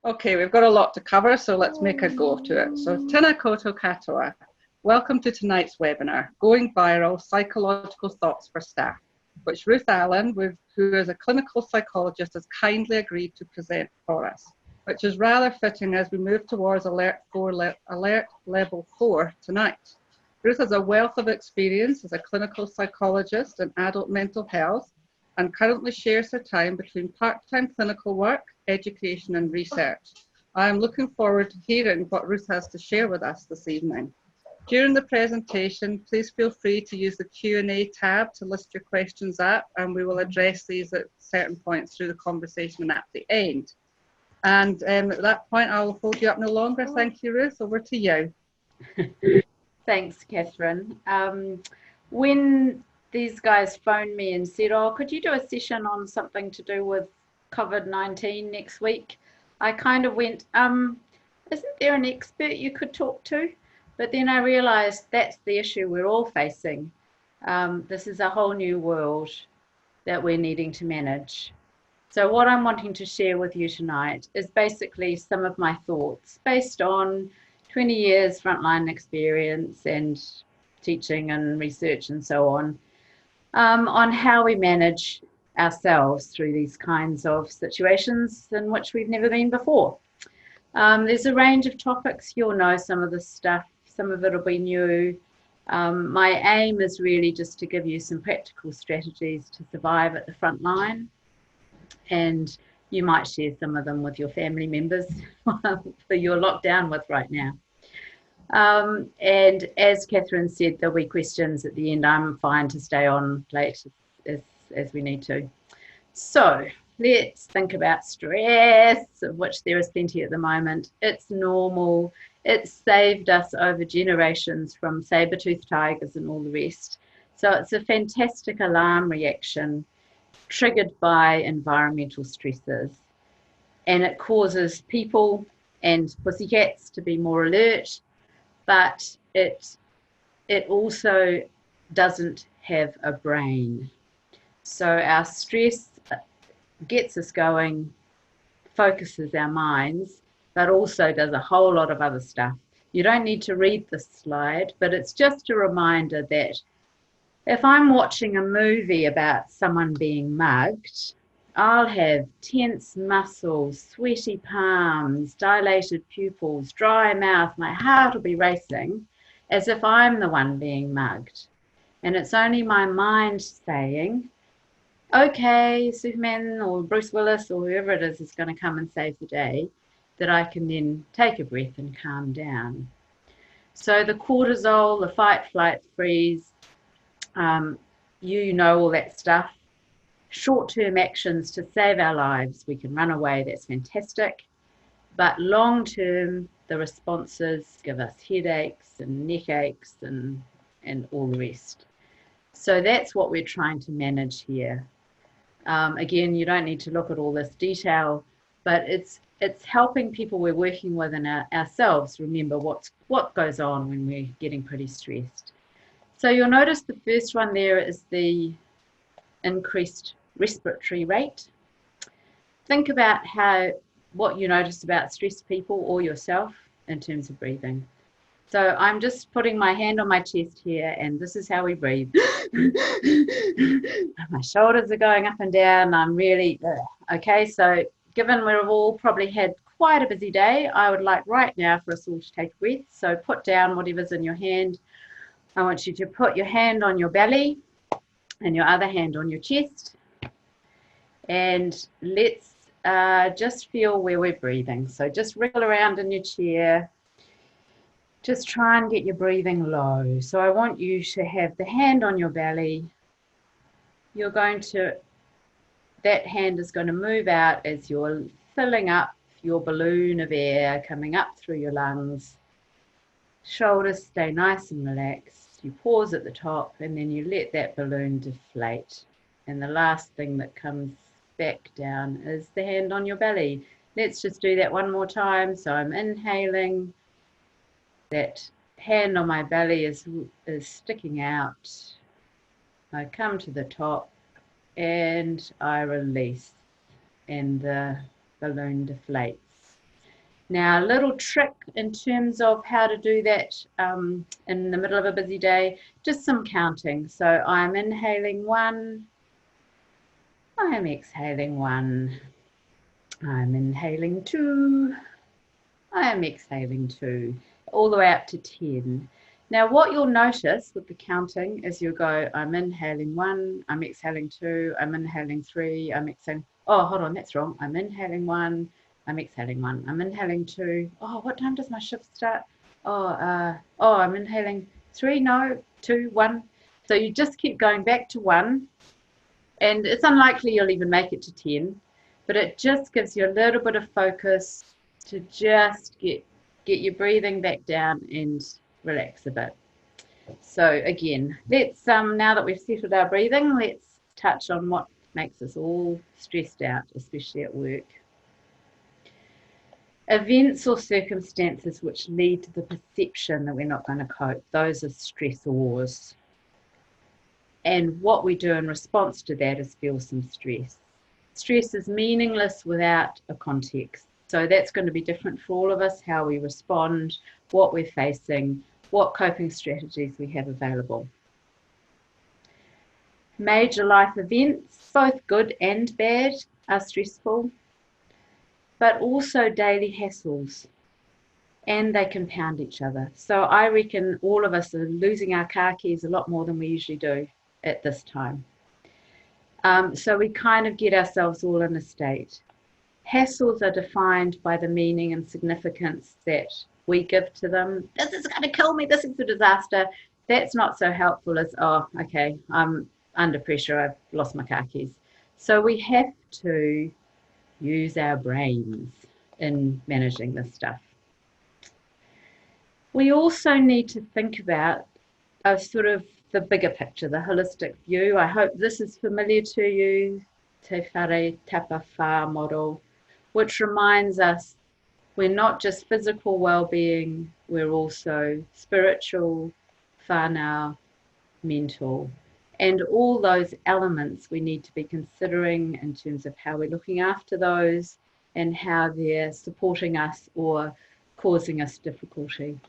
Okay, we've got a lot to cover, so let's make a go to it. So, tēnā koutou katoa. Welcome to tonight's webinar, Going Viral, Psychological Thoughts for Staff, which Ruth Allen, who is a clinical psychologist, has kindly agreed to present for us, which is rather fitting as we move towards alert level 4 tonight. Ruth has a wealth of experience as a clinical psychologist in adult mental health and currently shares her time between part-time clinical work, education and research. I am looking forward to hearing what Ruth has to share with us this evening. During the presentation, please feel free to use the Q&A tab to list your questions up, and we will address these at certain points through the conversation and at the end. And at that point, I'll hold you up no longer. Thank you, Ruth. Over to you. Thanks, Catherine. When these guys phoned me and said, oh, could you do a session on something to do with COVID-19 next week? I kind of went, isn't there an expert you could talk to? But then I realized that's the issue we're all facing. This is a whole new world that we're needing to manage. So what I'm wanting to share with you tonight is basically some of my thoughts based on 20 years frontline experience and teaching and research and so on how we manage ourselves through these kinds of situations in which we've never been before. There's a range of topics. You'll know some of this stuff. Some of it will be new. My aim is really just to give you some practical strategies to survive at the front line. And you might share some of them with your family members that you're locked down with right now. And as Catherine said, there'll be questions at the end. I'm fine to stay on late as we need to. So let's think about stress, of which there is plenty at the moment. It's normal. It's saved us over generations from saber-toothed tigers and all the rest. So it's a fantastic alarm reaction triggered by environmental stresses. And it causes people and pussycats to be more alert, but it also doesn't have a brain. So our stress gets us going, focuses our minds, but also does a whole lot of other stuff. You don't need to read this slide, but it's just a reminder that if I'm watching a movie about someone being mugged, I'll have tense muscles, sweaty palms, dilated pupils, dry mouth, my heart will be racing as if I'm the one being mugged. And it's only my mind saying, okay, Superman or Bruce Willis or whoever it is going to come and save the day, that I can then take a breath and calm down. So the cortisol, the fight, flight, freeze, you know all that stuff. Short-term actions to save our lives. We can run away, that's fantastic. But long-term, the responses give us headaches and neck aches and all the rest. So that's what we're trying to manage here. Again, you don't need to look at all this detail, but it's helping people we're working with and ourselves remember what goes on when we're getting pretty stressed. So you'll notice the first one there is the increased respiratory rate. Think about what you notice about stressed people or yourself in terms of breathing. So I'm just putting my hand on my chest here, and this is how we breathe. My shoulders are going up and down. I'm really, okay. So given we've all probably had quite a busy day, I would like right now for us all to take a breath. So put down whatever's in your hand. I want you to put your hand on your belly and your other hand on your chest. And let's just feel where we're breathing. So just wriggle around in your chair. Just try and get your breathing low. So I want you to have the hand on your belly. That hand is going to move out as you're filling up your balloon of air coming up through your lungs. Shoulders stay nice and relaxed. You pause at the top and then you let that balloon deflate. And the last thing that comes back down is the hand on your belly. Let's just do that one more time. So I'm inhaling. That hand on my belly is sticking out. I come to the top and I release and the balloon deflates. Now, a little trick in terms of how to do that in the middle of a busy day, just some counting. So I'm inhaling 1, I'm exhaling 1, I'm inhaling 2, I'm exhaling 2, all the way up to 10. Now, what you'll notice with the counting is you'll go, I'm inhaling 1, I'm exhaling 2, I'm inhaling 3, I'm exhaling, oh, hold on, that's wrong. I'm inhaling 1, I'm exhaling 1, I'm inhaling 2. Oh, what time does my shift start? Oh, I'm inhaling 3, no, 2, 1. So you just keep going back to 1, and it's unlikely you'll even make it to 10, but it just gives you a little bit of focus to just get your breathing back down and relax a bit. So again, let's now that we've settled our breathing, let's touch on what makes us all stressed out, especially at work. Events or circumstances which lead to the perception that we're not going to cope, those are stressors. And what we do in response to that is feel some stress. Stress is meaningless without a context. So that's going to be different for all of us, how we respond, what we're facing, what coping strategies we have available. Major life events, both good and bad, are stressful, but also daily hassles, and they compound each other. So I reckon all of us are losing our car keys a lot more than we usually do at this time. So we kind of get ourselves all in a state. Hassles are defined by the meaning and significance that we give to them. This is going to kill me, this is a disaster. That's not so helpful as, oh, okay, I'm under pressure, I've lost my car keys. So we have to use our brains in managing this stuff. We also need to think about a sort of the bigger picture, the holistic view. I hope this is familiar to you, Te Whare Tapa Whā model, which reminds us we're not just physical well-being, we're also spiritual, whānau, mental, and all those elements we need to be considering in terms of how we're looking after those and how they're supporting us or causing us difficulty.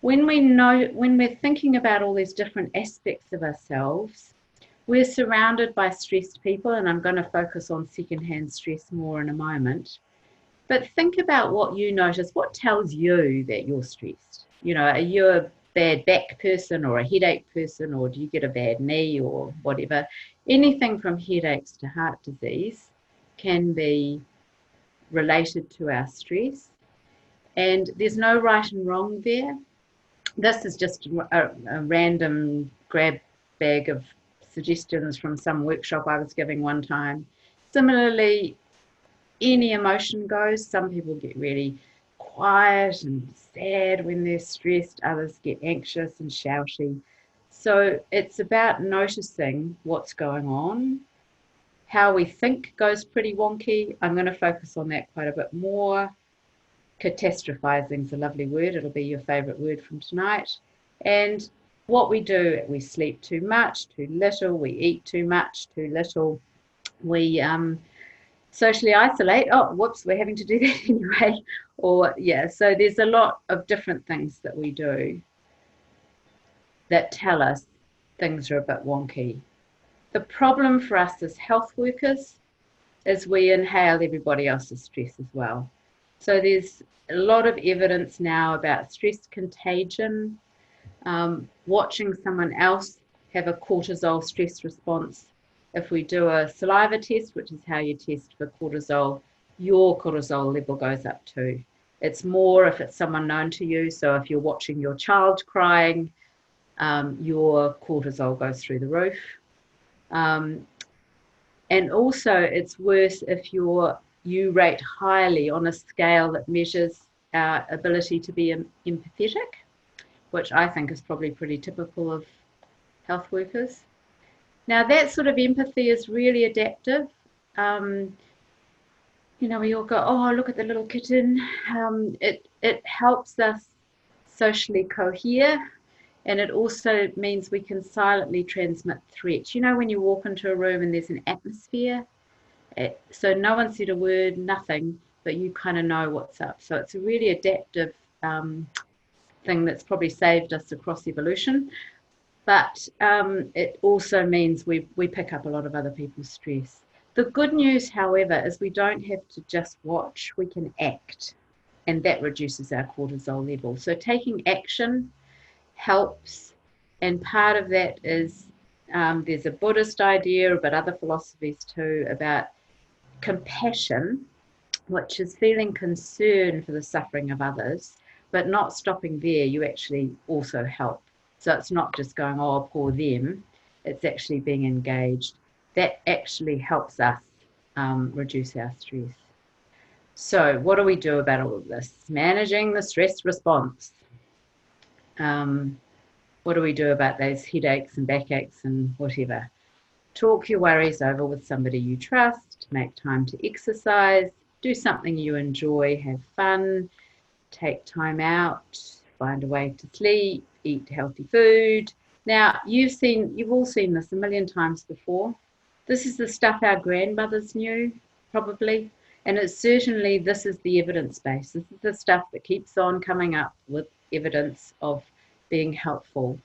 When we're thinking about all these different aspects of ourselves, we're surrounded by stressed people, and I'm going to focus on secondhand stress more in a moment. But think about what you notice. What tells you that you're stressed? You know, are you a bad back person or a headache person, or do you get a bad knee or whatever? Anything from headaches to heart disease can be related to our stress. And there's no right and wrong there. This is just a random grab bag of suggestions from some workshop I was giving one time. Similarly, any emotion goes. Some people get really quiet and sad when they're stressed. Others get anxious and shouty. So it's about noticing what's going on. How we think goes pretty wonky. I'm going to focus on that quite a bit more. Catastrophizing is a lovely word. It'll be your favorite word from tonight. And what we do, we sleep too much, too little, we eat too much, too little, we socially isolate. Oh, whoops, we're having to do that anyway. Or yeah, so there's a lot of different things that we do that tell us things are a bit wonky. The problem for us as health workers is we inhale everybody else's stress as well. So there's a lot of evidence now about stress contagion, watching someone else have a cortisol stress response. If we do a saliva test, which is how you test for cortisol, your cortisol level goes up too. It's more if it's someone known to you. So if you're watching your child crying, your cortisol goes through the roof. And also it's worse if you rate highly on a scale that measures our ability to be empathetic, which I think is probably pretty typical of health workers. Now that sort of empathy is really adaptive. You know, we all go, oh, look at the little kitten. It helps us socially cohere, and it also means we can silently transmit threats. You know, when you walk into a room and there's an atmosphere, so no one said a word, nothing, but you kind of know what's up. So it's a really adaptive thing that's probably saved us across evolution. But it also means we pick up a lot of other people's stress. The good news, however, is we don't have to just watch, we can act, and that reduces our cortisol level. So taking action helps, and part of that is there's a Buddhist idea, but other philosophies too, about compassion, which is feeling concern for the suffering of others, but not stopping there. You actually also help. So it's not just going, oh, poor them. It's actually being engaged. That actually helps us reduce our stress. So what do we do about all of this? Managing the stress response. What do we do about those headaches and backaches and whatever? Talk your worries over with somebody you trust. Make time to exercise. Do something you enjoy. Have fun. Take time out. Find a way to sleep. Eat healthy food. Now, you've all seen this a million times before. This is the stuff our grandmothers knew, probably. And it's certainly, this is the evidence base. This is the stuff that keeps on coming up with evidence of being helpful,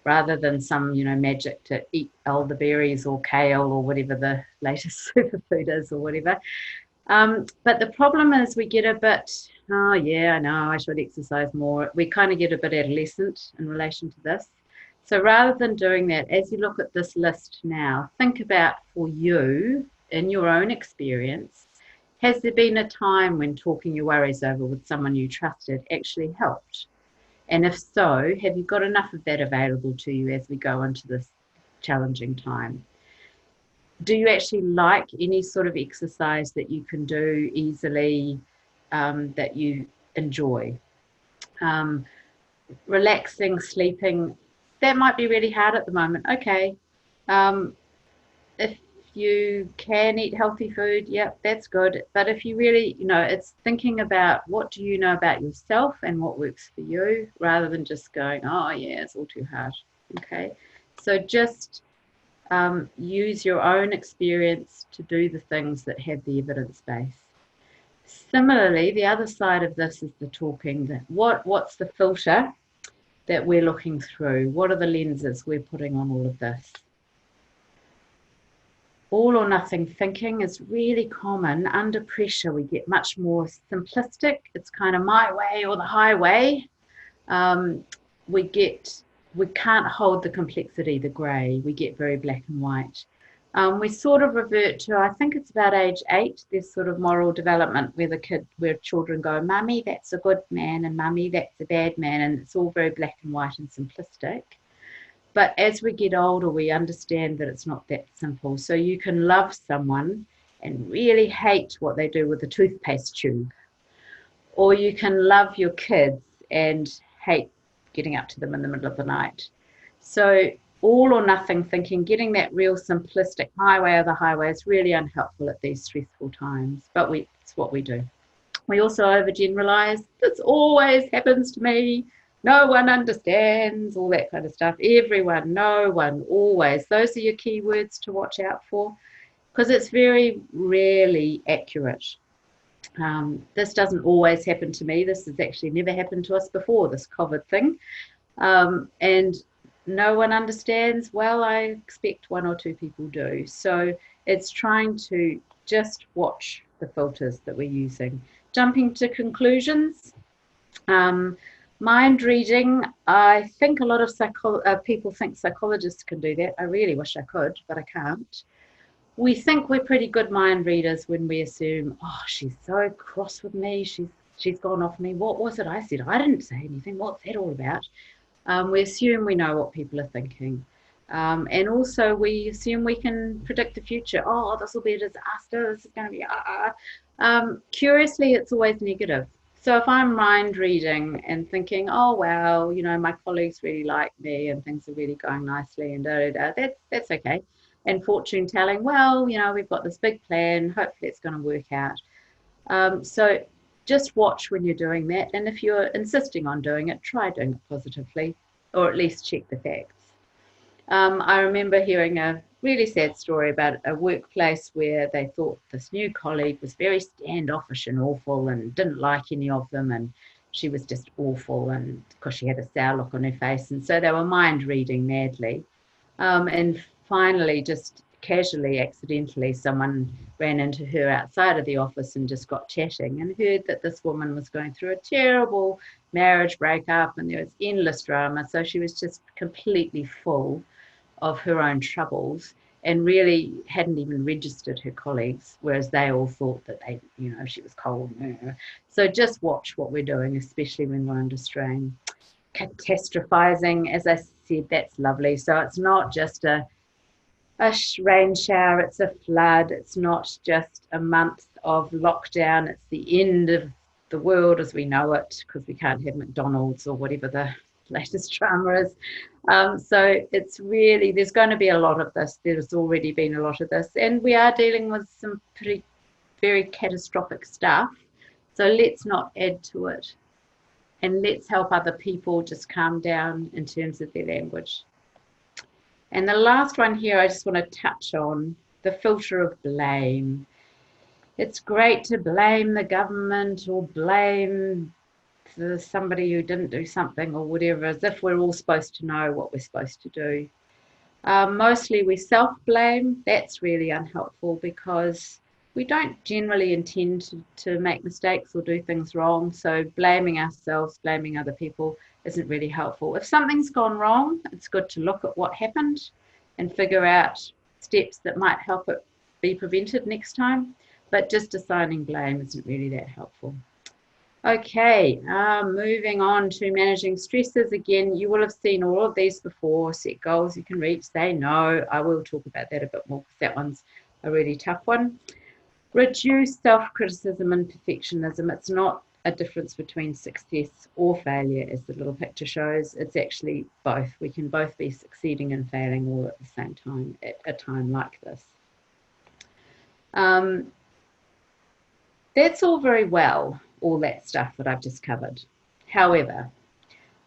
rather than some, magic to eat elderberries or kale or whatever the latest superfood is or whatever. But the problem is we get a bit, oh yeah, I know, I should exercise more. We kind of get a bit adolescent in relation to this. So rather than doing that, as you look at this list now, think about for you, in your own experience, has there been a time when talking your worries over with someone you trusted actually helped? And if so, have you got enough of that available to you as we go into this challenging time? Do you actually like any sort of exercise that you can do easily, that you enjoy? Relaxing, sleeping, that might be really hard at the moment. Okay. If you can eat healthy food, yeah, that's good. But if you really, it's thinking about what do you know about yourself and what works for you, rather than just going, oh yeah, it's all too hard. Okay. So just use your own experience to do the things that have the evidence base. Similarly, the other side of this is the talking. What's the filter that we're looking through? What are the lenses we're putting on all of this? All or nothing thinking is really common. Under pressure, we get much more simplistic. It's kind of my way or the highway. We can't hold the complexity, the grey. We get very black and white. We sort of revert to, I think it's about age 8, this sort of moral development where children go, Mummy, that's a good man, and Mummy, that's a bad man, and it's all very black and white and simplistic. But as we get older, we understand that it's not that simple. So you can love someone and really hate what they do with the toothpaste tube. Or you can love your kids and hate getting up to them in the middle of the night. So all or nothing thinking, getting that real simplistic my way or the highway is really unhelpful at these stressful times. But it's what we do. We also overgeneralize. This always happens to me. No one understands, all that kind of stuff. Everyone, no one, always. Those are your key words to watch out for, because it's very rarely accurate. This doesn't always happen to me. This has actually never happened to us before, this COVID thing. And no one understands. Well, I expect 1 or 2 people do. So it's trying to just watch the filters that we're using. Jumping to conclusions. Mind reading, I think a lot of people think psychologists can do that. I really wish I could, but I can't. We think we're pretty good mind readers when we assume, oh, she's so cross with me. She's gone off me. What was it I said? I didn't say anything. What's that all about? We assume we know what people are thinking. And also we assume we can predict the future. Oh, this will be a disaster. This is going to be, curiously, it's always negative. So if I'm mind reading and thinking, oh, well, my colleagues really like me and things are really going nicely and that's okay. And fortune telling, well, we've got this big plan. Hopefully it's going to work out. So just watch when you're doing that. And if you're insisting on doing it, try doing it positively, or at least check the facts. I remember hearing a really sad story about a workplace where they thought this new colleague was very standoffish and awful and didn't like any of them, and she was just awful, and because she had a sour look on her face, and so they were mind reading madly. And finally, just casually, accidentally, someone ran into her outside of the office and just got chatting and heard that this woman was going through a terrible marriage breakup and there was endless drama. So she was just completely full of her own troubles and really hadn't even registered her colleagues, whereas they all thought that they, she was cold. So just watch what we're doing, especially when we're under strain. Catastrophizing, as I said, that's lovely. So it's not just a rain shower, it's a flood. It's not just a month of lockdown. It's the end of the world as we know it, because we can't have McDonald's or whatever the latest drama is. So it's really, there's going to be a lot of this. There's already been a lot of this, and we are dealing with some very catastrophic stuff. So let's not add to it, and let's help other people just calm down in terms of their language. And the last one here, I just want to touch on the filter of blame. It's great to blame the government or blame somebody who didn't do something or whatever, as if we're all supposed to know what we're supposed to do. Mostly we self-blame. That's really unhelpful because we don't generally intend to make mistakes or do things wrong. So blaming ourselves, blaming other people isn't really helpful. If something's gone wrong, it's good to look at what happened and figure out steps that might help it be prevented next time. But just assigning blame isn't really that helpful. Okay, moving on to managing stresses. Again, you will have seen all of these before. Set goals you can reach, say no. I will talk about that a bit more because that one's a really tough one. Reduce self-criticism and perfectionism. It's not a difference between success or failure, as the little picture shows. It's actually both. We can both be succeeding and failing all at the same time at a time like this. That's all very well, all that stuff that I've just covered. However,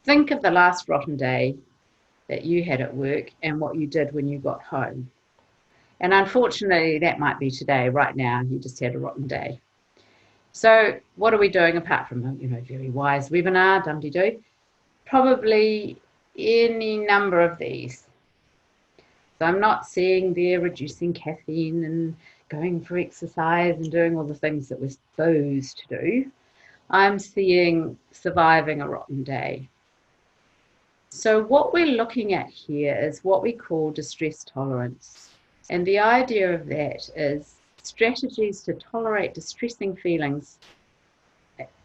think of the last rotten day that you had at work and what you did when you got home. And unfortunately, that might be today, right now, you just had a rotten day. So what are we doing apart from a very wise webinar, dum-de-doo? Probably any number of these. So I'm not seeing there reducing caffeine and going for exercise and doing all the things that we're supposed to do. I'm seeing surviving a rotten day. So what we're looking at here is what we call distress tolerance. And the idea of that is strategies to tolerate distressing feelings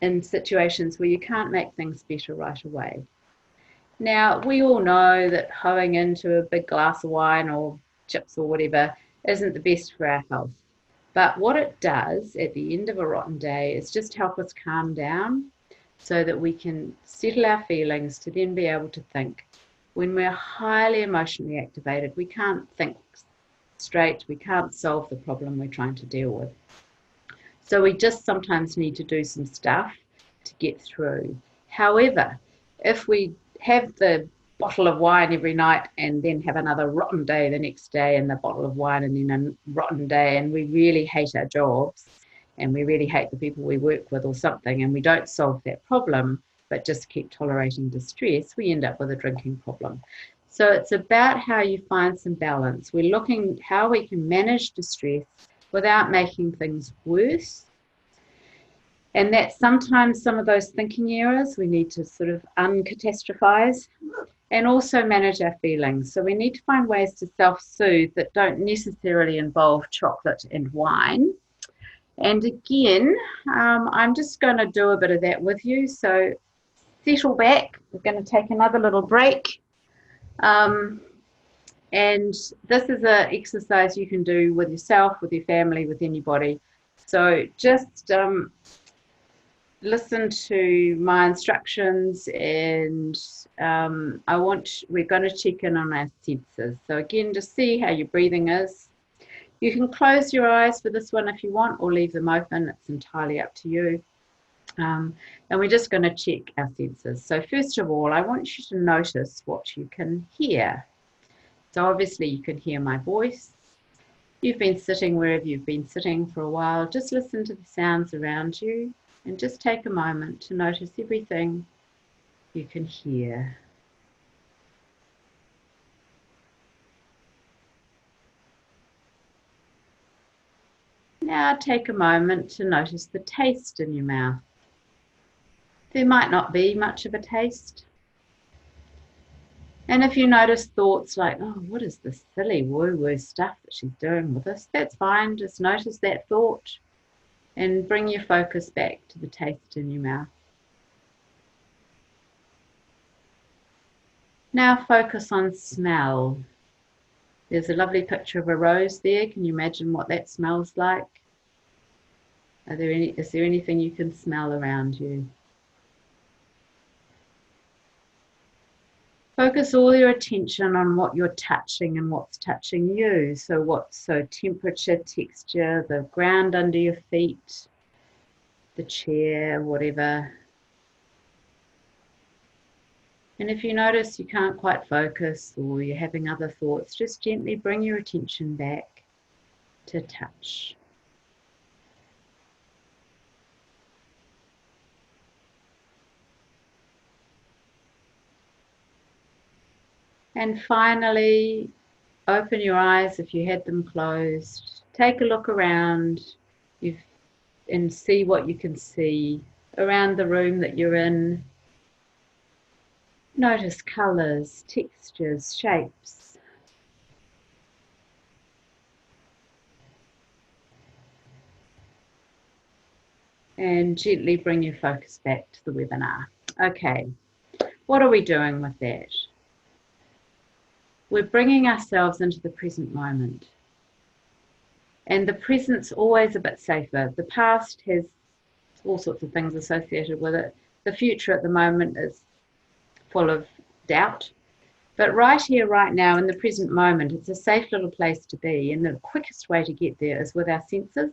in situations where you can't make things better right away. Now, we all know that hoeing into a big glass of wine or chips or whatever isn't the best for our health. But what it does at the end of a rotten day is just help us calm down so that we can settle our feelings to then be able to think. When we're highly emotionally activated, we can't think straight, we can't solve the problem we're trying to deal with. So we just sometimes need to do some stuff to get through. However, if we have the bottle of wine every night and then have another rotten day the next day and the bottle of wine and then a rotten day, and we really hate our jobs and we really hate the people we work with or something, and we don't solve that problem but just keep tolerating distress, we end up with a drinking problem. So it's about how you find some balance. We're looking how we can manage distress without making things worse. And that sometimes some of those thinking errors we need to sort of uncatastrophize and also manage our feelings. So we need to find ways to self-soothe that don't necessarily involve chocolate and wine. And again, I'm just going to do a bit of that with you. So settle back. We're going to take another little break. And this is an exercise you can do with yourself, with your family, with anybody. So just listen to my instructions, and we're going to check in on our senses. So again, just see how your breathing is. You can close your eyes for this one if you want, or leave them open. It's entirely up to you. And we're just going to check our senses. So first of all, I want you to notice what you can hear. So obviously you can hear my voice. You've been sitting wherever you've been sitting for a while. Just listen to the sounds around you and just take a moment to notice everything you can hear. Now take a moment to notice the taste in your mouth. There might not be much of a taste. And if you notice thoughts like, oh, what is this silly woo-woo stuff that she's doing with us? That's fine. Just notice that thought and bring your focus back to the taste in your mouth. Now focus on smell. There's a lovely picture of a rose there. Can you imagine what that smells like? Is there anything you can smell around you? Focus all your attention on what you're touching and what's touching you. So temperature, texture, the ground under your feet, the chair, whatever. And if you notice you can't quite focus or you're having other thoughts, just gently bring your attention back to touch. And finally, open your eyes if you had them closed. Take a look around and see what you can see around the room that you're in. Notice colours, textures, shapes. And gently bring your focus back to the webinar. Okay, what are we doing with that? We're bringing ourselves into the present moment. And the present's always a bit safer. The past has all sorts of things associated with it. The future at the moment is full of doubt. But right here, right now, in the present moment, it's a safe little place to be. And the quickest way to get there is with our senses.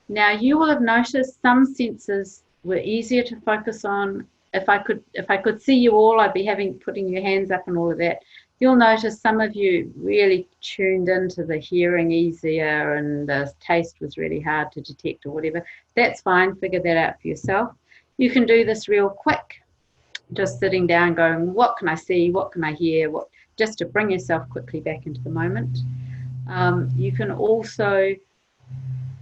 Now, you will have noticed some senses were easier to focus on. If I could see you all, I'd be putting your hands up and all of that. You'll notice some of you really tuned into the hearing easier and the taste was really hard to detect or whatever. That's fine. Figure that out for yourself. You can do this real quick, just sitting down going, what can I see? What can I hear? Just to bring yourself quickly back into the moment. You can also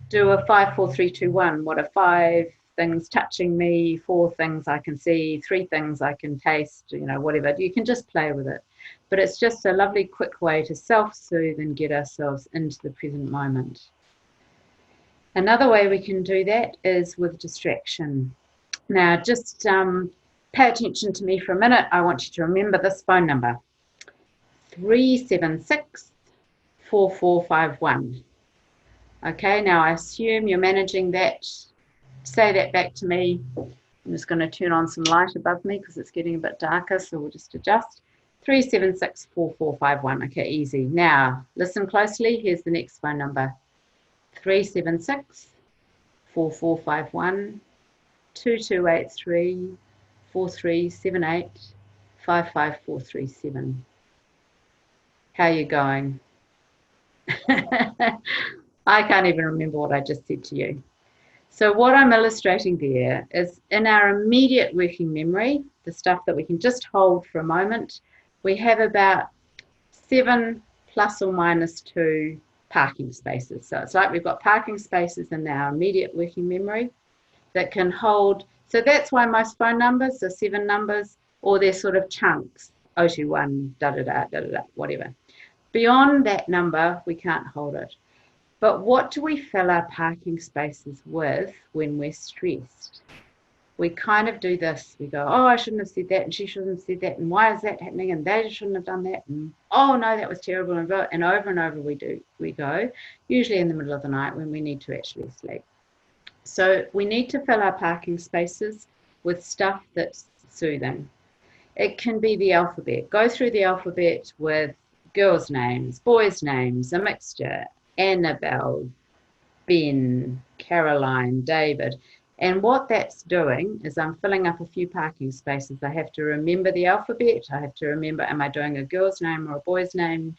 do a 5, 4, 3, 2, 1. What are 5 things touching me? 4 things I can see. 3 things I can taste, whatever. You can just play with it. But it's just a lovely quick way to self-soothe and get ourselves into the present moment. Another way we can do that is with distraction. Now, just pay attention to me for a minute. I want you to remember this phone number, 376 4451. Okay, now I assume you're managing that. Say that back to me. I'm just going to turn on some light above me because it's getting a bit darker, so we'll just adjust. 376 4451. Okay, easy. Now, listen closely. Here's the next phone number. 376 4451 2283 4378 55437. How are you going? I can't even remember what I just said to you. So what I'm illustrating there is in our immediate working memory, the stuff that we can just hold for a moment, we have about 7 plus or minus 2 parking spaces. So it's like we've got parking spaces in our immediate working memory that can hold. So that's why most phone numbers are 7 numbers, or they're sort of chunks, 021, da-da-da, da-da-da, whatever. Beyond that number, we can't hold it. But what do we fill our parking spaces with when we're stressed? We kind of do this. We go, oh, I shouldn't have said that, and she shouldn't have said that, and why is that happening, and they shouldn't have done that, and oh no, that was terrible, and over we go, usually in the middle of the night when we need to actually sleep. So we need to fill our parking spaces with stuff that's soothing. It can be the alphabet. Go through the alphabet with girls' names, boys' names, a mixture, Annabelle, Ben, Caroline, David, And what that's doing is I'm filling up a few parking spaces. I have to remember the alphabet. I have to remember, am I doing a girl's name or a boy's name?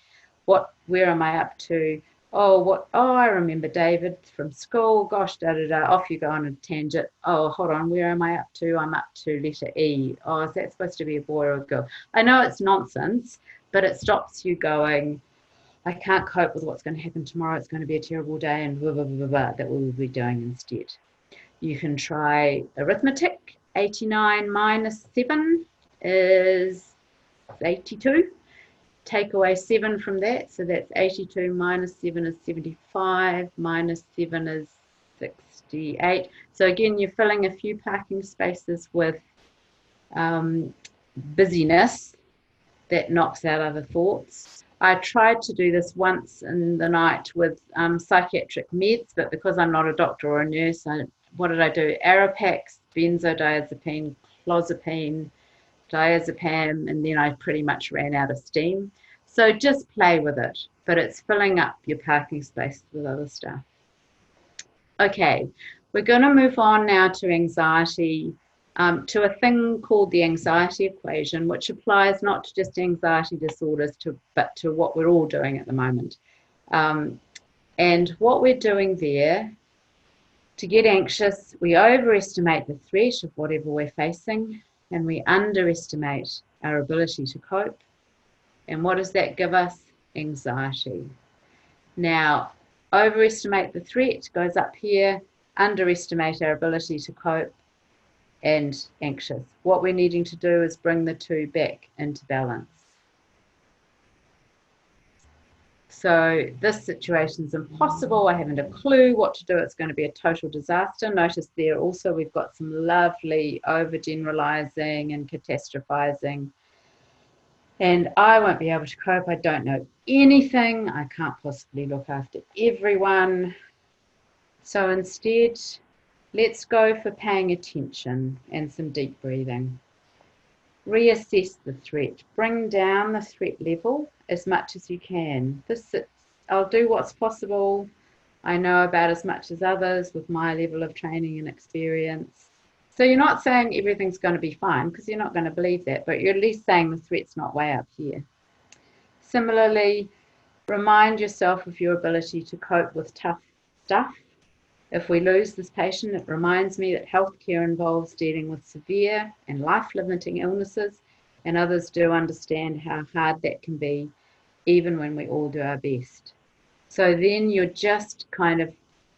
Where am I up to? Oh, I remember David from school. Gosh, da da da. Off you go on a tangent. Oh, hold on. Where am I up to? I'm up to letter E. Oh, is that supposed to be a boy or a girl? I know it's nonsense, but it stops you going, I can't cope with what's going to happen tomorrow. It's going to be a terrible day, and blah, blah, blah, blah, that we will be doing instead. You can try arithmetic. 89 minus 7 is 82. Take away 7 from that, so that's 82 minus 7 is 75, minus 7 is 68. So again, you're filling a few parking spaces with busyness that knocks out other thoughts. I tried to do this once in the night with psychiatric meds, but because I'm not a doctor or a nurse, what did I do? Arapax, benzodiazepine, clozapine, diazepam, and then I pretty much ran out of steam. So just play with it, but it's filling up your parking space with other stuff. Okay, we're going to move on now to anxiety, to a thing called the anxiety equation, which applies not to just anxiety disorders, but to what we're all doing at the moment. And what we're doing there, to get anxious, we overestimate the threat of whatever we're facing, and we underestimate our ability to cope. And what does that give us? Anxiety. Now, overestimate the threat goes up here, underestimate our ability to cope, and anxious. What we're needing to do is bring the two back into balance. So this situation is impossible. I haven't a clue what to do. It's going to be a total disaster. Notice there also we've got some lovely overgeneralizing and catastrophizing. And I won't be able to cope. I don't know anything. I can't possibly look after everyone. So instead, let's go for paying attention and some deep breathing. Reassess the threat. Bring down the threat level as much as you can. I'll do what's possible. I know about as much as others with my level of training and experience. So you're not saying everything's going to be fine, because you're not going to believe that, but you're at least saying the threat's not way up here. Similarly, remind yourself of your ability to cope with tough stuff. If we lose this patient, it reminds me that healthcare involves dealing with severe and life-limiting illnesses, and others do understand how hard that can be, even when we all do our best. So then you're just kind of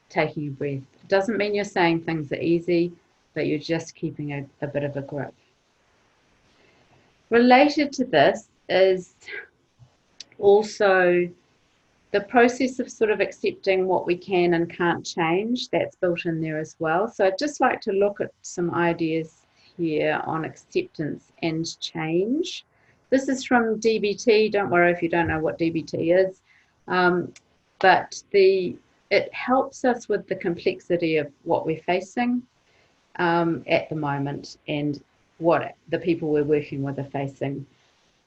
taking a breath. It doesn't mean you're saying things are easy, but you're just keeping a bit of a grip. Related to this is also the process of sort of accepting what we can and can't change. That's built in there as well. So I'd just like to look at some ideas here on acceptance and change. This is from DBT. Don't worry if you don't know what DBT is. But it helps us with the complexity of what we're facing at the moment and what the people we're working with are facing.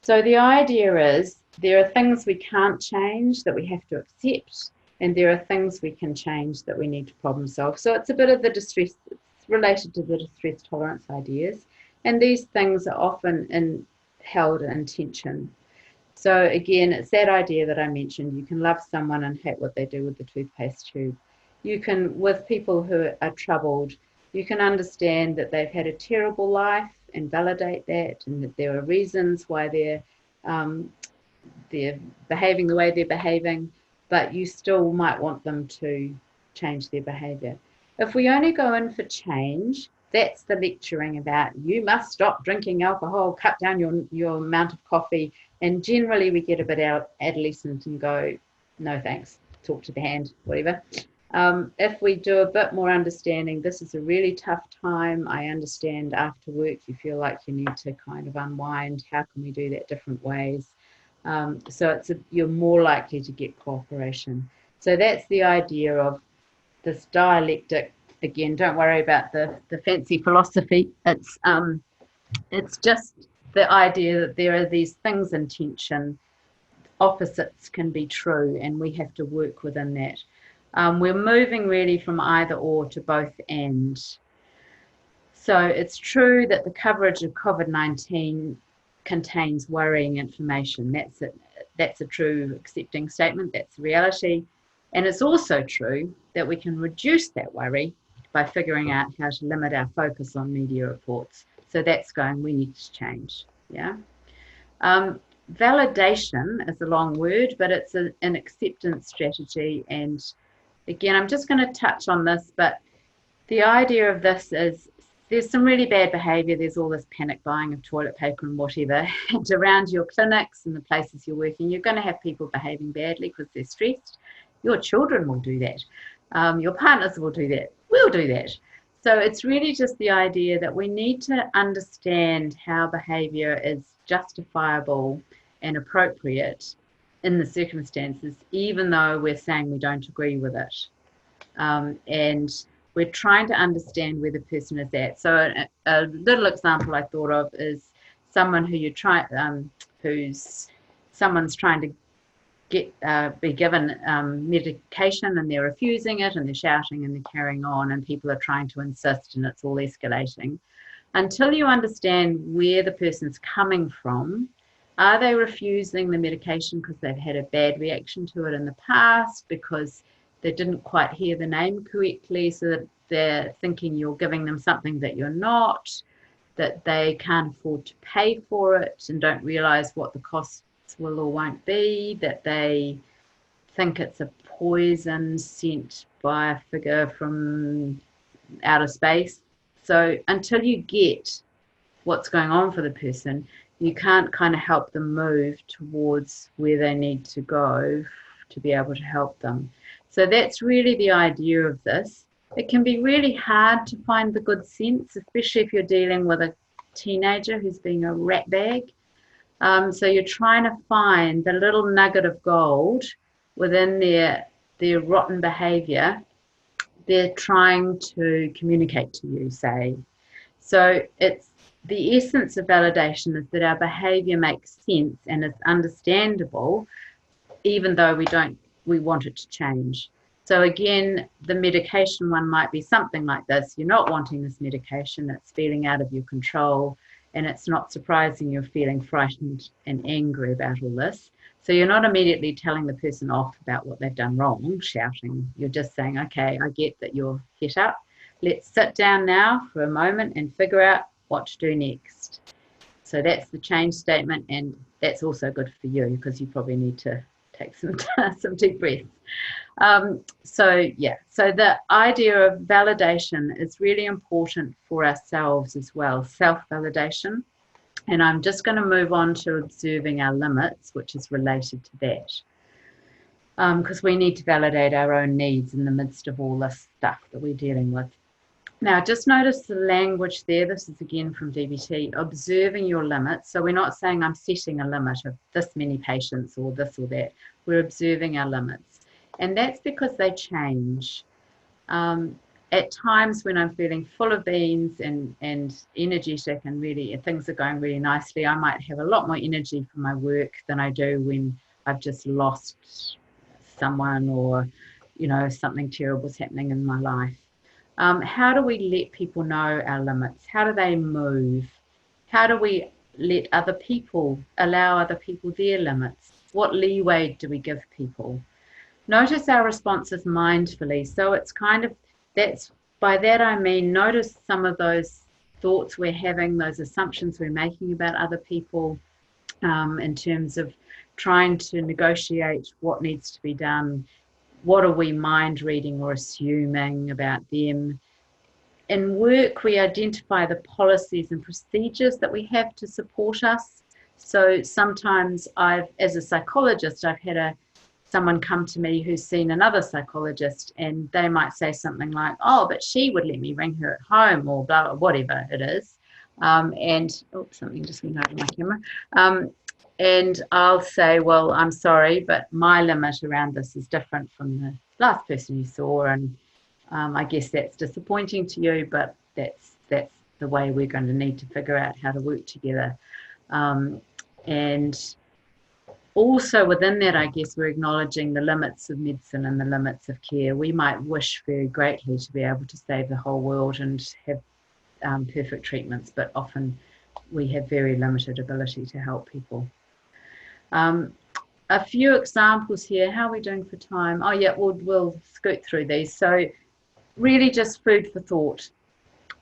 So the idea is there are things we can't change that we have to accept, and there are things we can change that we need to problem solve. So it's a bit of the distress, it's related to the distress tolerance ideas, and these things are often held in tension. So again, it's that idea that I mentioned. You can love someone and hate what they do with the toothpaste tube. You can, with people who are troubled, you can understand that they've had a terrible life and validate that, and that there are reasons why they're behaving the way they're behaving, but you still might want them to change their behavior. If we only go in for change, that's the lecturing about you must stop drinking alcohol, cut down your amount of coffee, and generally we get a bit adolescent and go, no thanks, talk to the hand, whatever. If we do a bit more understanding, this is a really tough time. I understand after work you feel like you need to kind of unwind. How can we do that different ways? So you're more likely to get cooperation. So that's the idea of this dialectic. Again, don't worry about the fancy philosophy. It's just the idea that there are these things in tension. Opposites can be true, and we have to work within that. We're moving really from either or to both and. So it's true that the coverage of COVID-19 contains worrying information. That's a true accepting statement. That's reality. And it's also true that we can reduce that worry by figuring out how to limit our focus on media reports. So that's going, we need to change. Yeah. Validation is a long word, but it's an acceptance strategy. And again, I'm just going to touch on this, but the idea of this is there's some really bad behaviour. There's all this panic buying of toilet paper and whatever. And around your clinics and the places you're working, you're going to have people behaving badly because they're stressed. Your children will do that. Your partners will do that. We'll do that. So it's really just the idea that we need to understand how behaviour is justifiable and appropriate in the circumstances, even though we're saying we don't agree with it. And we're trying to understand where the person is at. So a little example I thought of is someone who you try, someone's trying to be given medication and they're refusing it and they're shouting and they're carrying on and people are trying to insist and it's all escalating. Until you understand where the person's coming from, are they refusing the medication because they've had a bad reaction to it in the past, because they didn't quite hear the name correctly, so that they're thinking you're giving them something that you're not, that they can't afford to pay for it and don't realize what the costs will or won't be, that they think it's a poison sent by a figure from outer space. So until you get what's going on for the person, you can't kind of help them move towards where they need to go to be able to help them. So that's really the idea of this. It can be really hard to find the good sense, especially if you're dealing with a teenager who's being a rat bag. So you're trying to find the little nugget of gold within their rotten behavior. They're trying to communicate to you, say. So it's the essence of validation is that our behavior makes sense and is understandable, even though we want it to change. So again, the medication one might be something like this. You're not wanting this medication. It's feeling out of your control. And it's not surprising you're feeling frightened and angry about all this. So you're not immediately telling the person off about what they've done wrong, shouting. You're just saying, okay, I get that you're hit up. Let's sit down now for a moment and figure out what to do next. So that's the change statement. And that's also good for you because you probably need to take some deep breaths. So the idea of validation is really important for ourselves as well, self-validation. And I'm just going to move on to observing our limits, which is related to that. Because we need to validate our own needs in the midst of all this stuff that we're dealing with. Now, just notice the language there. This is again from DBT, observing your limits. So we're not saying I'm setting a limit of this many patients or this or that. We're observing our limits. And that's because they change. At times when I'm feeling full of beans and energetic and really things are going really nicely, I might have a lot more energy for my work than I do when I've just lost someone or, something terrible is happening in my life. How do we let people know our limits? How do they move? How do we let allow other people their limits? What leeway do we give people? Notice our responses mindfully. So it's by that I mean, notice some of those thoughts we're having, those assumptions we're making about other people in terms of trying to negotiate what needs to be done. What are we mind reading or assuming about them? In work, we identify the policies and procedures that we have to support us. So sometimes as a psychologist, I've had someone come to me who's seen another psychologist and they might say something like, oh, but she would let me ring her at home or blah, whatever it is. Something just went over my camera. And I'll say, well, I'm sorry, but my limit around this is different from the last person you saw. And I guess that's disappointing to you, but that's the way we're going to need to figure out how to work together. And also within that, I guess we're acknowledging the limits of medicine and the limits of care. We might wish very greatly to be able to save the whole world and have perfect treatments, but often we have very limited ability to help people. A few examples here. How are we doing for time? Oh yeah, we'll scoot through these. So really just food for thought.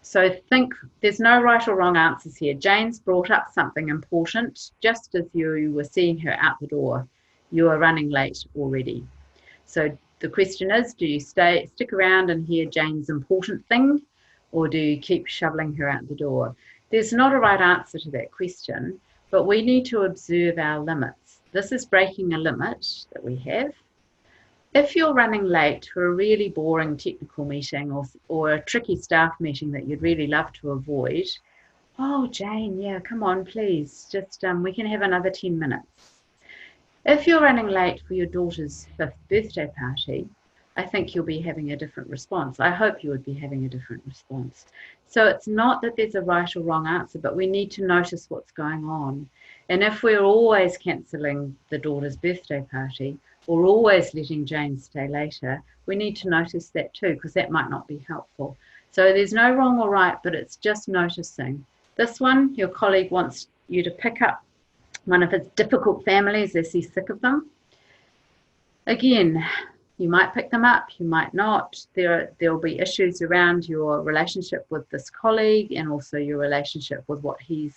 So think there's no right or wrong answers here. Jane's brought up something important just as you were seeing her out the door. You are running late already. So the question is, do you stick around and hear Jane's important thing, or do you keep shoveling her out the door? There's not a right answer to that question, but we need to observe our limits. This is breaking a limit that we have. If you're running late for a really boring technical meeting or a tricky staff meeting that you'd really love to avoid, oh, Jane, yeah, come on, please, just we can have another 10 minutes. If you're running late for your daughter's 5th birthday party, I think you'll be having a different response. I hope you would be having a different response. So it's not that there's a right or wrong answer, but we need to notice what's going on. And if we're always cancelling the daughter's birthday party or always letting Jane stay later, we need to notice that too, because that might not be helpful. So there's no wrong or right, but it's just noticing. This one, your colleague wants you to pick up one of his difficult families as he's sick of them. Again, you might pick them up, you might not. There'll be issues around your relationship with this colleague and also your relationship with what he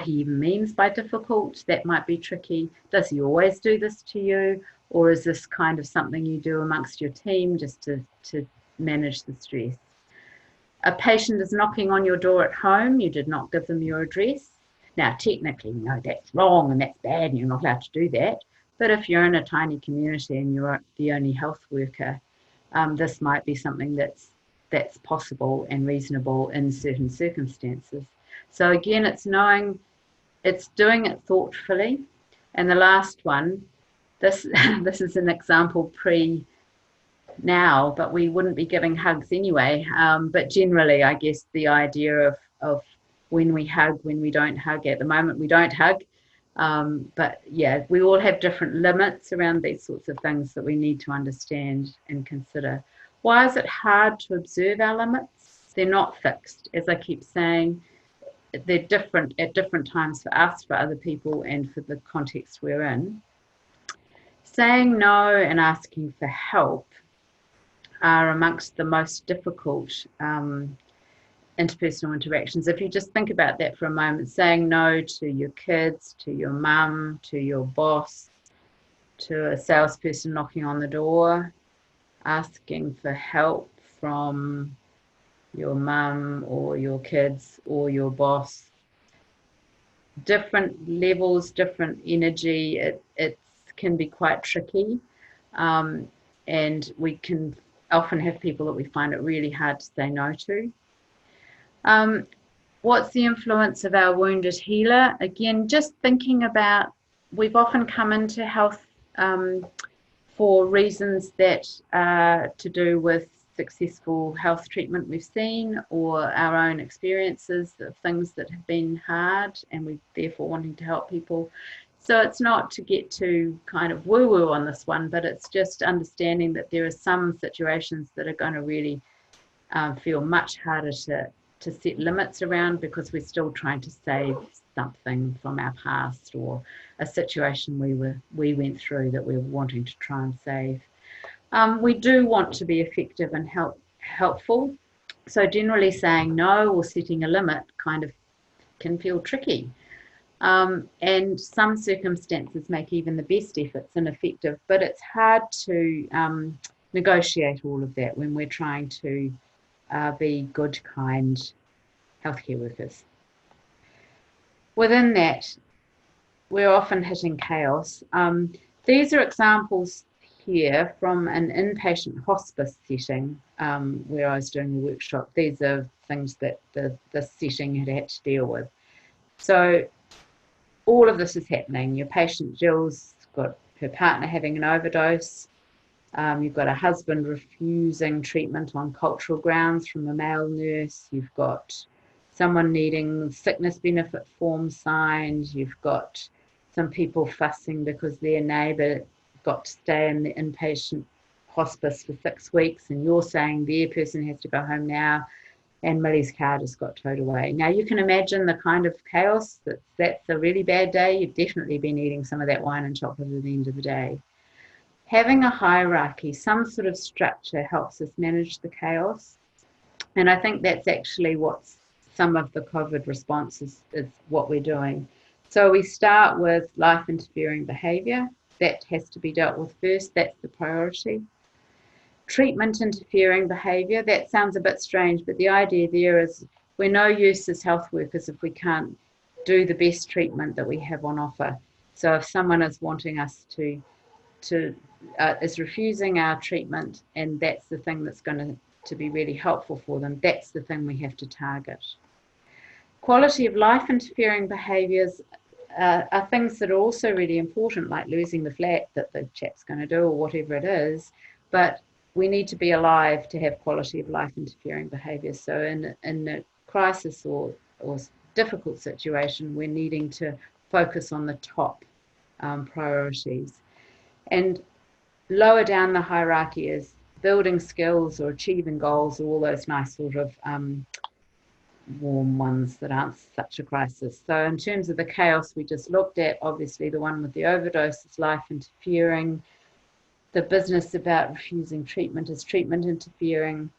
even means by difficult. That might be tricky. Does he always do this to you? Or is this kind of something you do amongst your team just to manage the stress? A patient is knocking on your door at home. You did not give them your address. Now, technically, no, that's wrong and that's bad and you're not allowed to do that. But if you're in a tiny community and you're the only health worker, this might be something that's possible and reasonable in certain circumstances. So again, it's doing it thoughtfully. And the last one, this is an example now, but we wouldn't be giving hugs anyway. But generally, I guess the idea of when we hug, when we don't hug. At the moment, we don't hug. But yeah, we all have different limits around these sorts of things that we need to understand and consider. Why is it hard to observe our limits? They're not fixed. As I keep saying, they're different at different times for us, for other people, and for the context we're in. Saying no and asking for help are amongst the most difficult interpersonal interactions. If you just think about that for a moment, saying no to your kids, to your mum, to your boss, to a salesperson knocking on the door, asking for help from your mum or your kids or your boss. Different levels, different energy. It can be quite tricky. And we can often have people that we find it really hard to say no to. What's the influence of our wounded healer? Again, just thinking about, we've often come into health for reasons that are to do with successful health treatment we've seen or our own experiences of things that have been hard and we're therefore wanting to help people. So it's not to get too kind of woo-woo on this one, but it's just understanding that there are some situations that are going to really feel much harder to set limits around because we're still trying to save something from our past or a situation we went through that we're wanting to try and save. We do want to be effective and helpful. So generally saying no or setting a limit kind of can feel tricky. And some circumstances make even the best efforts ineffective, but it's hard to negotiate all of that when we're trying to be good, kind healthcare workers. Within that, we're often hitting chaos. These are examples here from an inpatient hospice setting where I was doing a workshop. These are things that the setting had to deal with. So all of this is happening. Your patient Jill's got her partner having an overdose. You've got a husband refusing treatment on cultural grounds from a male nurse. You've got someone needing sickness benefit form signed. You've got some people fussing because their neighbour got to stay in the inpatient hospice for 6 weeks and you're saying their person has to go home now. and Millie's car just got towed away. Now you can imagine the kind of chaos that's a really bad day. You've definitely been eating some of that wine and chocolate at the end of the day. Having a hierarchy, some sort of structure, helps us manage the chaos. And I think that's actually what's some of the COVID response is what we're doing. So we start with life interfering behaviour. That has to be dealt with first. That's the priority. Treatment interfering behaviour. That sounds a bit strange, but the idea there is we're no use as health workers if we can't do the best treatment that we have on offer. So if someone is wanting us is refusing our treatment, and that's the thing that's going to be really helpful for them, that's the thing we have to target. Quality of life interfering behaviours are things that are also really important, like losing the flat that the chap's going to do or whatever it is, but we need to be alive to have quality of life interfering behaviours. So in a crisis or difficult situation, we're needing to focus on the top priorities. And lower down the hierarchy is building skills or achieving goals, or all those nice sort of warm ones that aren't such a crisis. So in terms of the chaos we just looked at, obviously the one with the overdose is life interfering. The business about refusing treatment is treatment interfering.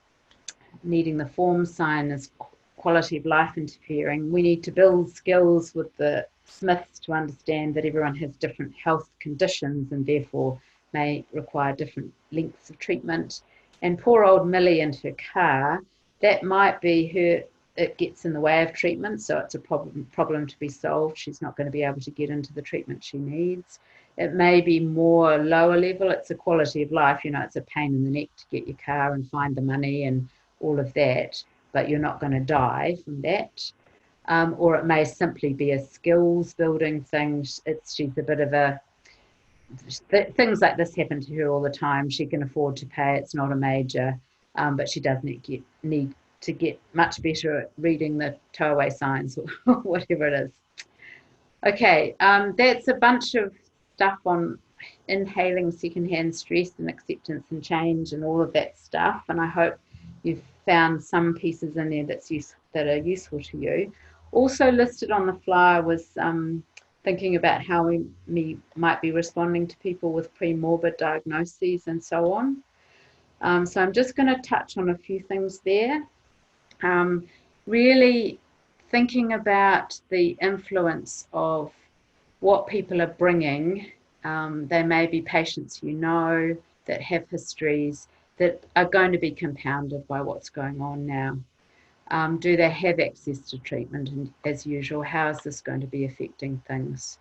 Needing the form sign is quality of life interfering. We need to build skills with the Smiths to understand that everyone has different health conditions and therefore may require different lengths of treatment. And poor old Millie and her car, that might be her, it gets in the way of treatment, so it's a problem to be solved. She's not going to be able to get into the treatment she needs. It may be more lower level, it's a quality of life, it's a pain in the neck to get your car and find the money and all of that, but you're not going to die from that. Or it may simply be a skills building thing. She's a bit of a, things like this happen to her all the time. She can afford to pay, it's not a major, but she does need to get much better at reading the tow-away signs or whatever it is. Okay, that's a bunch of stuff on inhaling secondhand stress and acceptance and change and all of that stuff, and I hope you've found some pieces in there that are useful to you. Also listed on the flyer was thinking about how we might be responding to people with pre-morbid diagnoses and so on. So I'm just going to touch on a few things there. Really thinking about the influence of what people are bringing. They may be patients that have histories that are going to be compounded by what's going on now. Do they have access to treatment? And as usual, how is this going to be affecting things?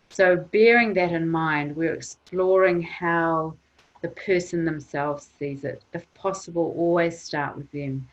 So bearing that in mind, we're exploring how the person themselves sees it. If possible, always start with them.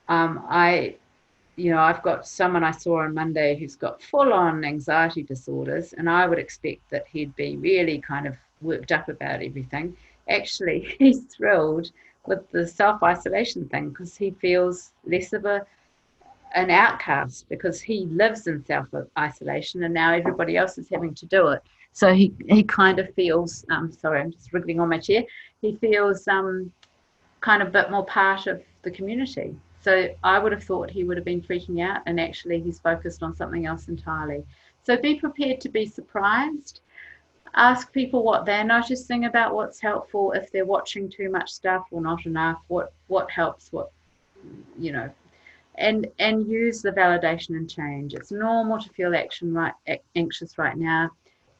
I've got someone I saw on Monday who's got full-on anxiety disorders, and I would expect that he'd be really kind of worked up about everything. Actually, he's thrilled with the self-isolation thing because he feels less of an outcast because he lives in self-isolation and now everybody else is having to do it. So he kind of feels, sorry, I'm just wriggling on my chair, he feels kind of a bit more part of the community. So I would have thought he would have been freaking out, and actually he's focused on something else entirely. So be prepared to be surprised. Ask people what they're noticing about what's helpful, if they're watching too much stuff or not enough, what helps, and use the validation and change. It's normal to feel anxious right now.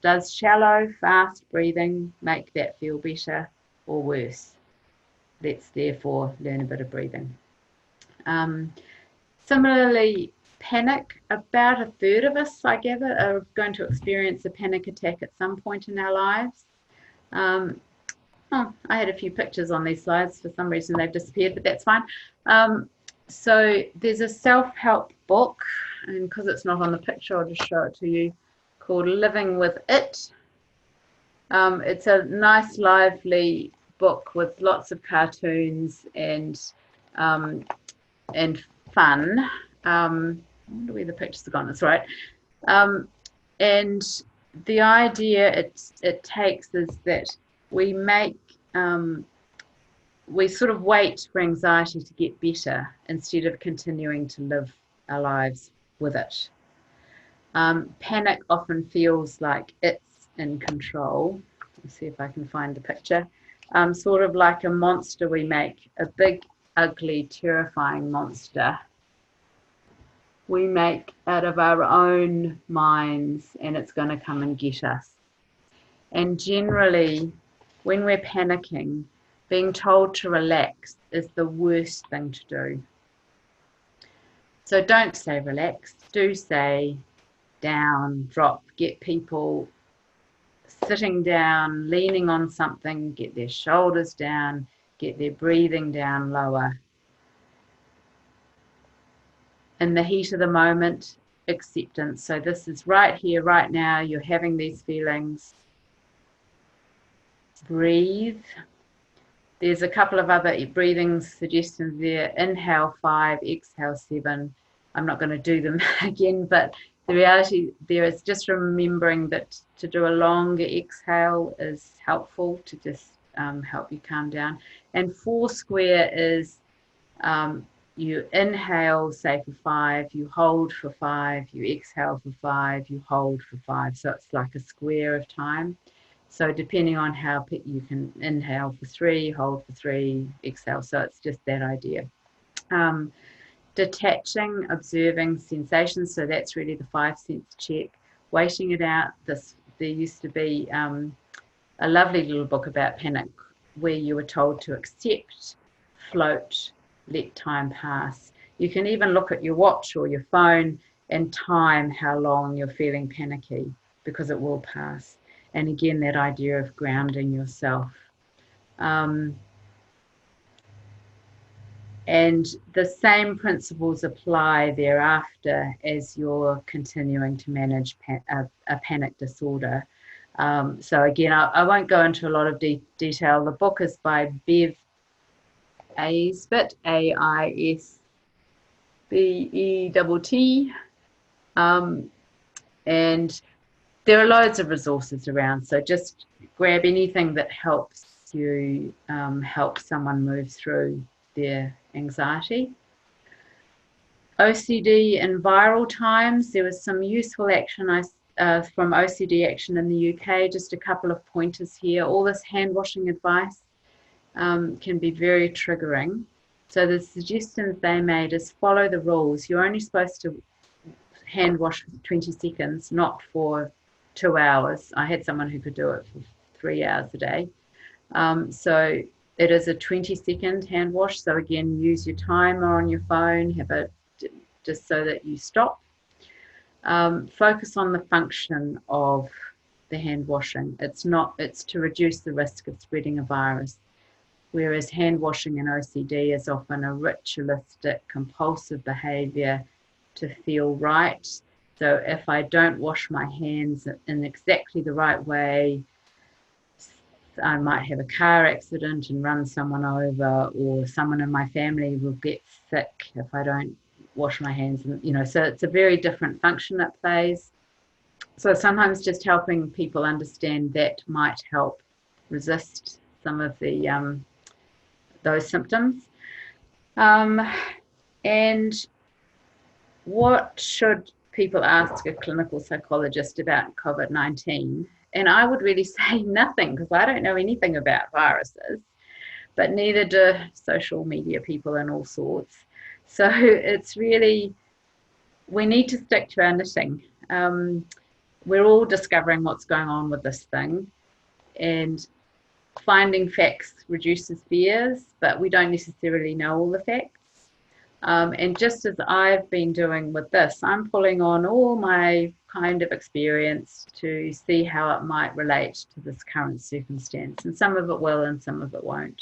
Does shallow, fast breathing make that feel better or worse? Let's therefore learn a bit of breathing. Similarly, panic. About a third of us, I gather, are going to experience a panic attack at some point in our lives. I had a few pictures on these slides. For some reason they've disappeared, but that's fine. So there's a self-help book, and because it's not on the picture, I'll just show it to you, called Living with It. It's a nice, lively book with lots of cartoons and fun. I wonder where the pictures have gone. That's right. And the idea it takes is that we make we sort of wait for anxiety to get better instead of continuing to live our lives with it. Panic often feels like it's in control. Let's see if I can find the picture. Sort of like a monster we make, a big, ugly, terrifying monster we make out of our own minds, and it's going to come and get us. And generally, when we're panicking, being told to relax is the worst thing to do. So don't say relax, do say down, drop, get people sitting down, leaning on something, get their shoulders down, get their breathing down lower. In the heat of the moment, acceptance. So this is right here, right now, you're having these feelings. Breathe. There's a couple of other breathing suggestions there. Inhale 5, exhale 7. I'm not going to do them again, but the reality there is just remembering that to do a longer exhale is helpful to just help you calm down. And 4 square is you inhale, say, for 5, you hold for 5, you exhale for 5, you hold for 5. So it's like a square of time. So depending on how you can inhale for 3, hold for 3, exhale. So it's just that idea. Detaching, observing sensations. So that's really the 5 sense check. Waiting it out. There used to be a lovely little book about panic where you were told to accept, float, let time pass. You can even look at your watch or your phone and time how long you're feeling panicky, because it will pass. And again, that idea of grounding yourself. And the same principles apply thereafter as you're continuing to manage a panic disorder. So again, I won't go into a lot of detail. The book is by Bev Aisbett, Aisbett. And there are loads of resources around, so just grab anything that helps you help someone move through their anxiety. OCD in viral times, there was some useful action from OCD Action in the UK, just a couple of pointers here. All this hand washing advice can be very triggering. So the suggestions they made is follow the rules. You're only supposed to hand wash for 20 seconds, not for 2 hours. I had someone who could do it for 3 hours a day. So it is a 20-second hand wash. So again, use your timer on your phone, have it just so that you stop. Focus on the function of the hand washing. It's to reduce the risk of spreading a virus. Whereas hand washing in OCD is often a ritualistic, compulsive behavior to feel right. So if I don't wash my hands in exactly the right way, I might have a car accident and run someone over, or someone in my family will get sick if I don't wash my hands. So it's a very different function it plays. So sometimes just helping people understand that might help resist some of the those symptoms. And what should people ask a clinical psychologist about COVID-19? And I would really say nothing, because I don't know anything about viruses, but neither do social media people and all sorts. So it's really, we need to stick to our knitting. We're all discovering what's going on with this thing, and finding facts reduces fears, but we don't necessarily know all the facts. And just as I've been doing with this, I'm pulling on all my kind of experience to see how it might relate to this current circumstance. And some of it will and some of it won't.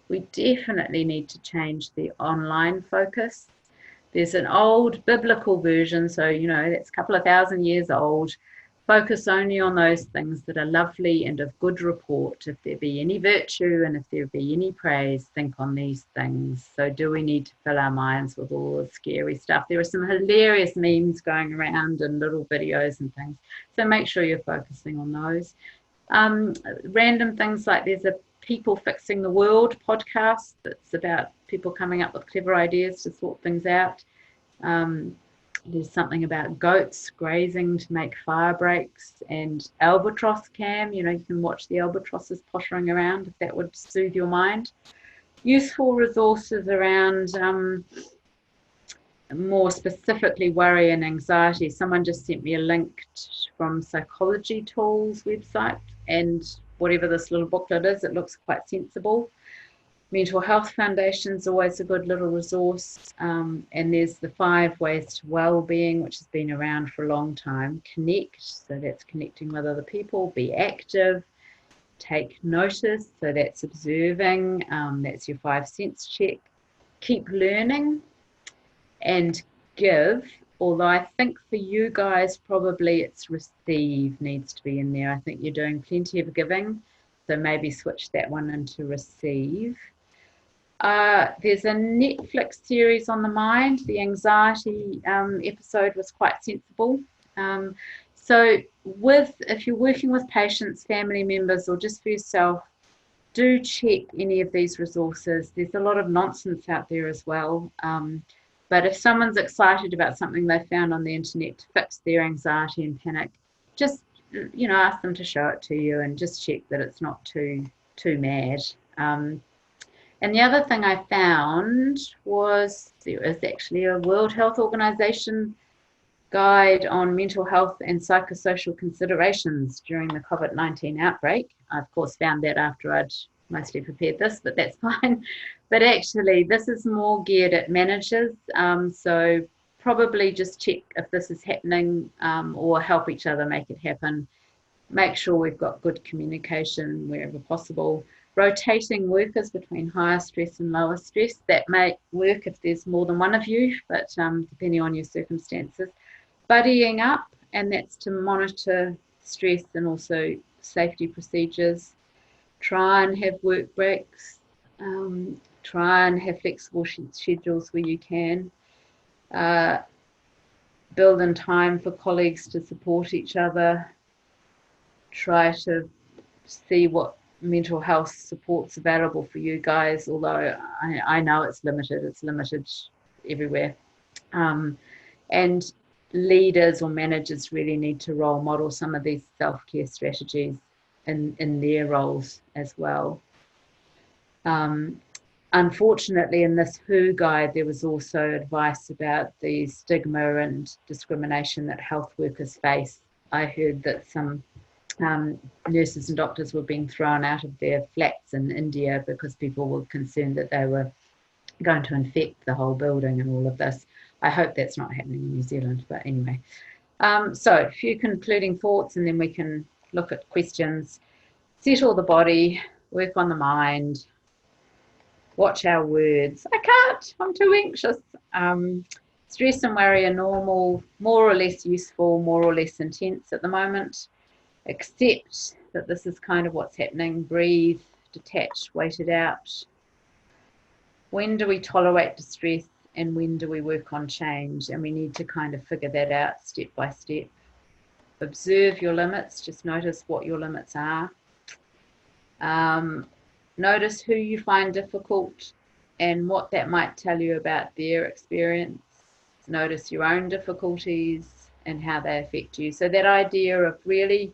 We definitely need to change the online focus. There's an old biblical version, so that's a couple of thousand years old. Focus only on those things that are lovely and of good report. If there be any virtue and if there be any praise, think on these things. So do we need to fill our minds with all the scary stuff? There are some hilarious memes going around and little videos and things. So make sure you're focusing on those. Random things like there's a People Fixing the World podcast that's about people coming up with clever ideas to sort things out. There's something about goats grazing to make fire breaks, and albatross cam, you can watch the albatrosses pottering around if that would soothe your mind. Useful resources around more specifically worry and anxiety. Someone just sent me a link from Psychology Tools website, and whatever this little booklet is, it looks quite sensible. Mental Health Foundation is always a good little resource. And there's the 5 Ways to Wellbeing, which has been around for a long time. Connect, so that's connecting with other people. Be active. Take notice, so that's observing. That's your 5 sense check. Keep learning. And give, although I think for you guys probably it's receive needs to be in there. I think you're doing plenty of giving, so maybe switch that one into receive. There's a Netflix series on the mind. The anxiety episode was quite sensible. So if you're working with patients, family members, or just for yourself, do check any of these resources. There's a lot of nonsense out there as well. But if someone's excited about something they found on the internet to fix their anxiety and panic, just ask them to show it to you and just check that it's not too mad. And the other thing I found was there is actually a World Health Organization guide on mental health and psychosocial considerations during the COVID-19 outbreak. I, of course, found that after I'd mostly prepared this, but that's fine. But actually, this is more geared at managers. So probably just check if this is happening or help each other make it happen. Make sure we've got good communication wherever possible. Rotating workers between higher stress and lower stress. That may work if there's more than one of you, but depending on your circumstances. Buddying up, and that's to monitor stress and also safety procedures. Try and have work breaks. Try and have flexible schedules where you can. Build in time for colleagues to support each other. Try to see what mental health support's available for you guys, although I know it's limited everywhere. And leaders or managers really need to role model some of these self-care strategies in their roles as well. Unfortunately, in this WHO guide, there was also advice about the stigma and discrimination that health workers face. I heard that some nurses and doctors were being thrown out of their flats in India because people were concerned that they were going to infect the whole building and all of this. I hope that's not happening in New Zealand, but anyway. So a few concluding thoughts, and then we can look at questions. Settle the body, work on the mind, watch our words. I can't, I'm too anxious. Stress and worry are normal, more or less useful, more or less intense at the moment. Accept that this is kind of what's happening. Breathe, detach, wait it out. When do we tolerate distress and when do we work on change? And we need to kind of figure that out step by step. Observe your limits, just notice what your limits are. Notice who you find difficult and what that might tell you about their experience. Notice your own difficulties and how they affect you. So that idea of really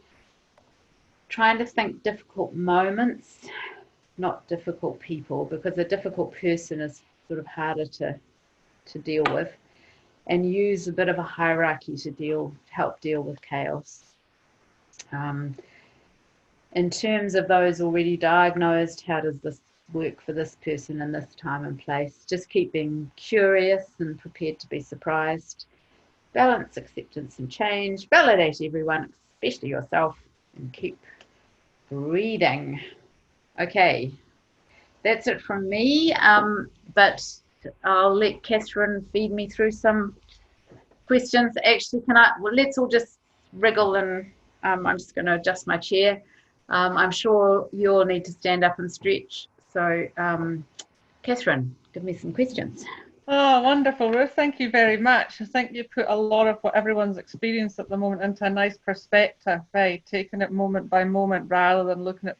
trying to think difficult moments, not difficult people, because a difficult person is sort of harder to deal with, and use a bit of a hierarchy to help deal with chaos. In terms of those already diagnosed, how does this work for this person in this time and place? Just keep being curious and prepared to be surprised. Balance, acceptance and change. Validate everyone, especially yourself, and keep breathing. Okay, that's it from me, but I'll let Catherine feed me through some questions. Actually, let's all just wriggle, and I'm just going to adjust my chair. I'm sure you all need to stand up and stretch. So, Catherine, give me some questions. Oh, wonderful, Ruth. Thank you very much. I think you put a lot of what everyone's experienced at the moment into a nice perspective, taking it moment by moment rather than looking at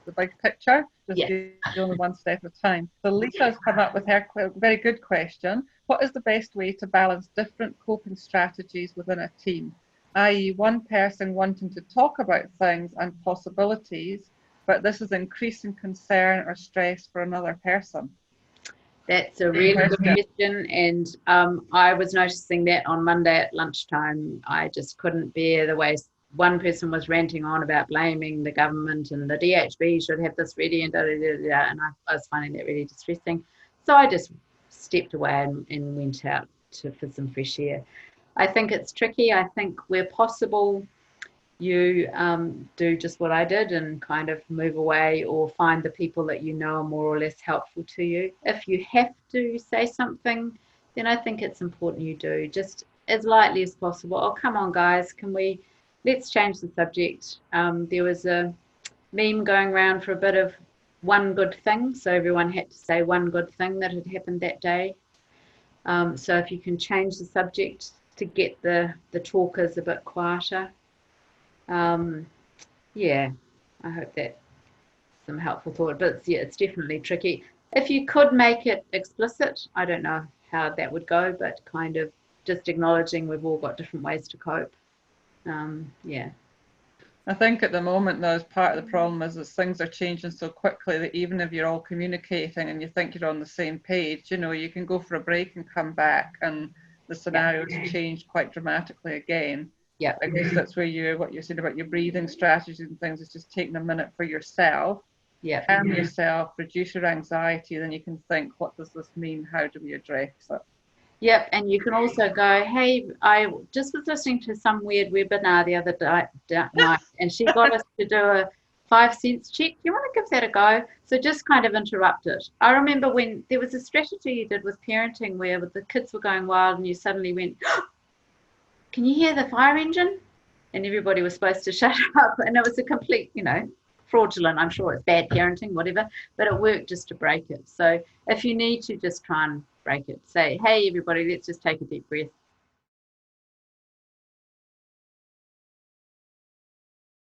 the big picture, just Yeah. dealing with one step at a time. So Lisa has come up with her very good question. What is the best way to balance different coping strategies within a team? I.e., one person wanting to talk about things and possibilities, but this is increasing concern or stress for another person. That's a really good question, and I was noticing that on Monday at lunchtime. I just couldn't bear the way one person was ranting on about blaming the government and the DHB should have this ready and and I was finding that really distressing. So I just stepped away and went out for some fresh air. I think it's tricky. I think where possible, you do just what I did and kind of move away or find the people that you know are more or less helpful to you. If you have to say something, then I think it's important you do, just as lightly as possible. Oh, come on, guys, let's change the subject. There was a meme going around for a bit of one good thing, so everyone had to say one good thing that had happened that day. So if you can change the subject to get the talkers a bit quieter. Yeah, I hope that's some helpful thought, but it's definitely tricky. If you could make it explicit, I don't know how that would go, but kind of just acknowledging we've all got different ways to cope. Yeah. I think at the moment, though, part of the problem is that things are changing so quickly that even if you're all communicating and you think you're on the same page, you can go for a break and come back and the scenarios change quite dramatically again. Yeah. I guess that's where what you're saying about your breathing strategies and things is just taking a minute for yourself, calm yourself, reduce your anxiety, then you can think, what does this mean? How do we address it? Yep, and you can also go, hey, I just was listening to some weird webinar the other night, and she got us to do a 5 cents check. Do you want to give that a go? So just kind of interrupt it. I remember when there was a strategy you did with parenting where the kids were going wild and you suddenly went, can you hear the fire engine? And everybody was supposed to shut up. And it was a complete, fraudulent. I'm sure it's bad parenting, whatever, but it worked just to break it. So if you need to, just try and break it. Say, hey, everybody, let's just take a deep breath.